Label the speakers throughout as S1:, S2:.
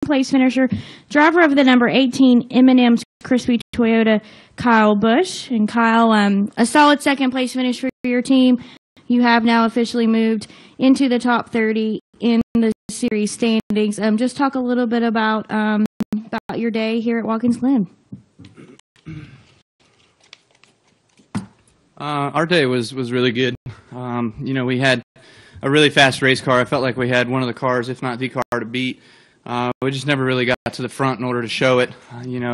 S1: place finisher, driver of the number 18 M&M's Crispy Toyota, Kyle Busch. And Kyle, a solid second place finish for your team. You have now officially moved into the top 30 in the series standings. Just talk a little bit about your day here at Watkins Glen.
S2: Our day was really good. We had a really fast race car. I felt like we had one of the cars, if not the car, to beat. We just never really got to the front in order to show it,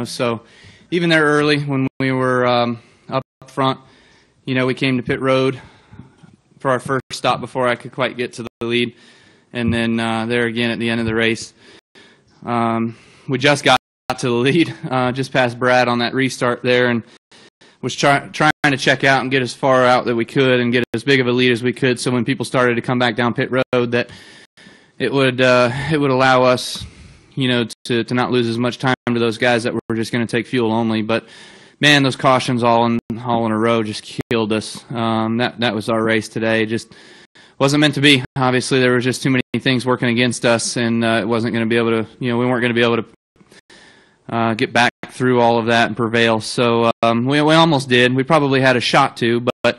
S2: So even there early when we were up front, we came to pit road for our first stop before I could quite get to the lead. And then there again at the end of the race, we just got to the lead, just past Brad on that restart there, and was trying to check out and get as far out that we could and get as big of a lead as we could, so when people started to come back down pit road that it would allow us, to not lose as much time to those guys that were just going to take fuel only. But man, those cautions all in a row just killed us. That was our race today. Just wasn't meant to be. Obviously, there was just too many things working against us, and it wasn't going to be able to. We weren't going to be able to get back through all of that and prevail. So we almost did. We probably had a shot to, but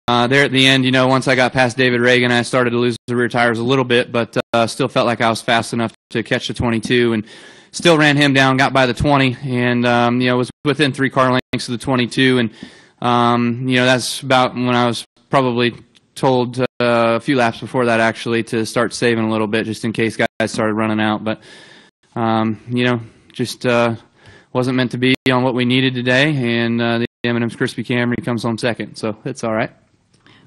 S2: there at the end, once I got past David Reagan, I started to lose the rear tires a little bit, but still felt like I was fast enough to catch the 22, and still ran him down, got by the 20, and was within 3 car lengths of the 22, and that's about when I was probably told a few laps before that actually to start saving a little bit just in case guys started running out. But just wasn't meant to be on what we needed today, and the M&M's Crispy Camry comes home second, so it's all right.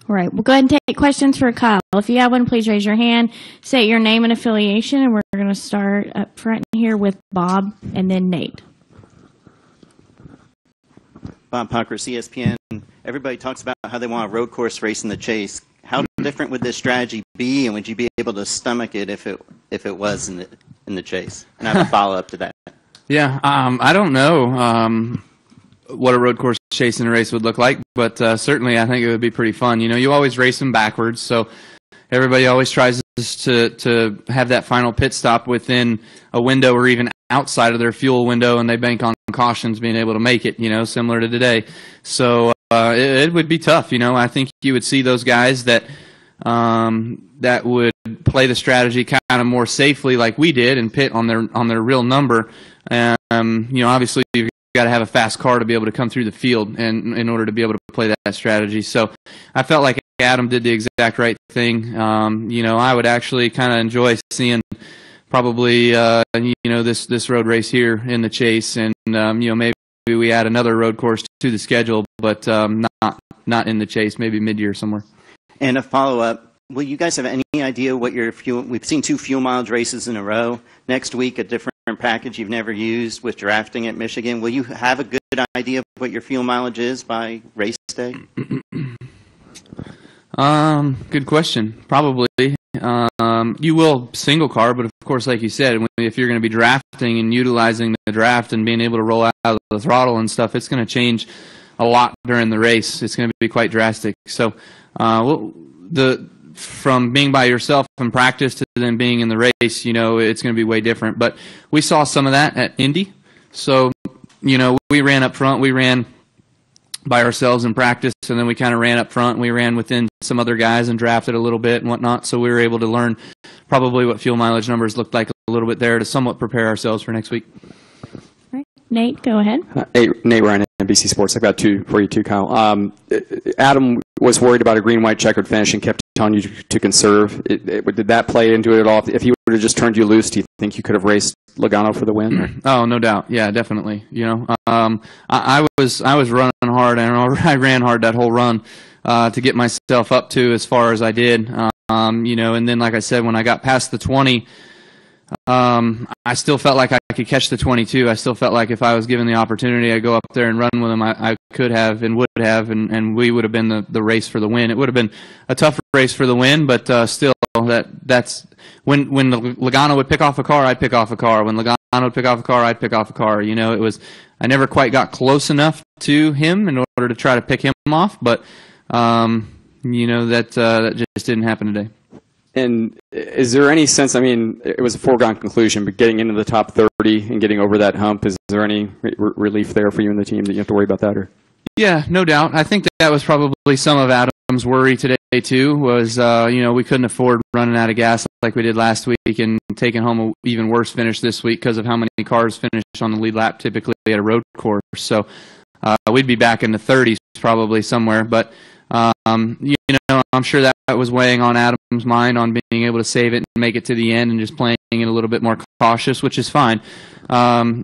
S1: All right, we'll go ahead and take questions for Kyle. If you have one, please raise your hand, say your name and affiliation, and we're going to start up front here with Bob and then Nate.
S3: Bob Pockers, ESPN. Everybody talks about how they want a road course race in the chase. How different would this strategy be, and would you be able to stomach it if it was in the chase? And I have a follow-up to that.
S2: Yeah, I don't know what a road course chase in a race would look like, but certainly I think it would be pretty fun. You always race them backwards, so everybody always tries to have that final pit stop within a window or even outside of their fuel window, and they bank on cautions being able to make it, similar to today. So it would be tough. I think you would see those guys that would play the strategy kind of more safely like we did and pit on their real number. Obviously you've got to have a fast car to be able to come through the field and in order to be able to play that strategy. So I felt like Adam did the exact right thing. I would actually kind of enjoy seeing probably this road race here in the chase, and maybe we add another road course to the schedule, but not in the chase, maybe mid-year somewhere. And
S3: a follow-up, will you guys have any idea what your fuel, we've seen 2 fuel mileage races in a row. Next week, a different package you've never used with drafting at Michigan. Will you have a good idea of what your fuel mileage is by race day?
S2: Good question. Probably. You will single car, but of course, like you said, if you're going to be drafting and utilizing the draft and being able to roll out of the throttle and stuff, it's going to change a lot during the race. It's going to be quite drastic. So from being by yourself in practice to then being in the race, it's going to be way different. But we saw some of that at Indy. So, we ran up front. We ran by ourselves in practice, and then we kind of ran up front. And we ran within some other guys and drafted a little bit and whatnot. So we were able to learn probably what fuel mileage numbers looked like a little bit there to somewhat prepare ourselves for next week.
S1: All right. Nate, go ahead.
S4: Nate Ryan, NBC Sports. I've got 2 for you too, Kyle. Adam was worried about a green-white checkered finish and kept telling you to conserve. Did that play into it at all? If he would have just turned you loose, do you think you could have raced Logano for the win?
S2: Oh, no doubt. Yeah, definitely. I was running hard, and I ran hard that whole run to get myself up to as far as I did. And then, like I said, when I got past the 20, I still felt like I could catch the 22. I still felt like if I was given the opportunity, I'd go up there and run with him. I could have and would have, and we would have been the race for the win. It would have been a tough race for the win, but still, that's when Logano would pick off a car, I'd pick off a car. When Logano would pick off a car, I'd pick off a car. I never quite got close enough to him in order to try to pick him off, but that just didn't happen today.
S4: And is there any sense, I mean, it was a foregone conclusion, but getting into the top 30 and getting over that hump, is there any relief there for you and the team that you have to worry about that? Or?
S2: Yeah, no doubt. I think that was probably some of Adam's worry today, too, was, we couldn't afford running out of gas like we did last week and taking home an even worse finish this week because of how many cars finish on the lead lap typically at a road course. So we'd be back in the 30s probably somewhere. But, I'm sure that was weighing on Adam's mind on being able to save it and make it to the end and just playing it a little bit more cautious, which is fine. I'm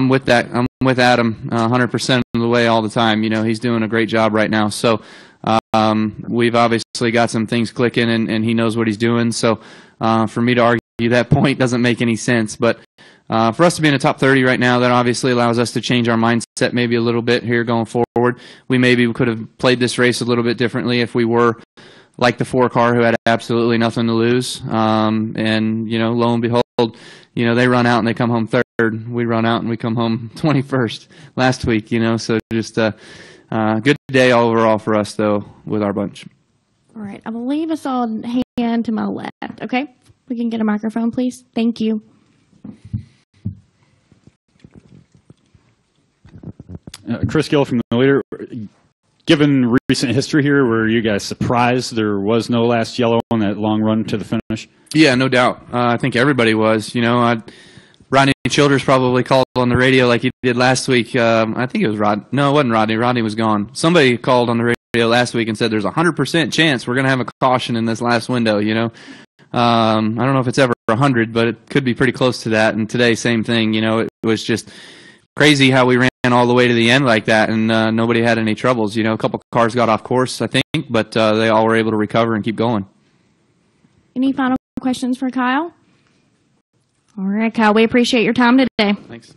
S2: with that. I'm with Adam 100% of the way all the time. He's doing a great job right now. So we've obviously got some things clicking, and he knows what he's doing. So for me to argue that point doesn't make any sense. But for us to be in the top 30 right now, that obviously allows us to change our mindset maybe a little bit here going forward. We maybe could have played this race a little bit differently if we were like the 4 car who had absolutely nothing to lose. And, lo and behold, they run out and they come home 3rd. We run out and we come home 21st last week, So just a good day overall for us, though, with our bunch.
S1: All right. I believe I saw a hand to my left. Okay. We can get a microphone, please. Thank you.
S5: Chris Gill from the leader. Given recent history here, were you guys surprised there was no last yellow on that long run to the finish?
S2: Yeah, no doubt. I think everybody was. Rodney Childers probably called on the radio like he did last week. I think it was Rod. No, it wasn't Rodney. Rodney was gone. Somebody called on the radio last week and said there's a 100% chance we're going to have a caution in this last window. I don't know if it's ever 100, but it could be pretty close to that. And today, same thing. It was just crazy how we ran all the way to the end like that, and nobody had any troubles. A couple cars got off course, I think, but they all were able to recover and keep going.
S1: Any final questions for Kyle? All right, Kyle, we appreciate your time today.
S2: Thanks.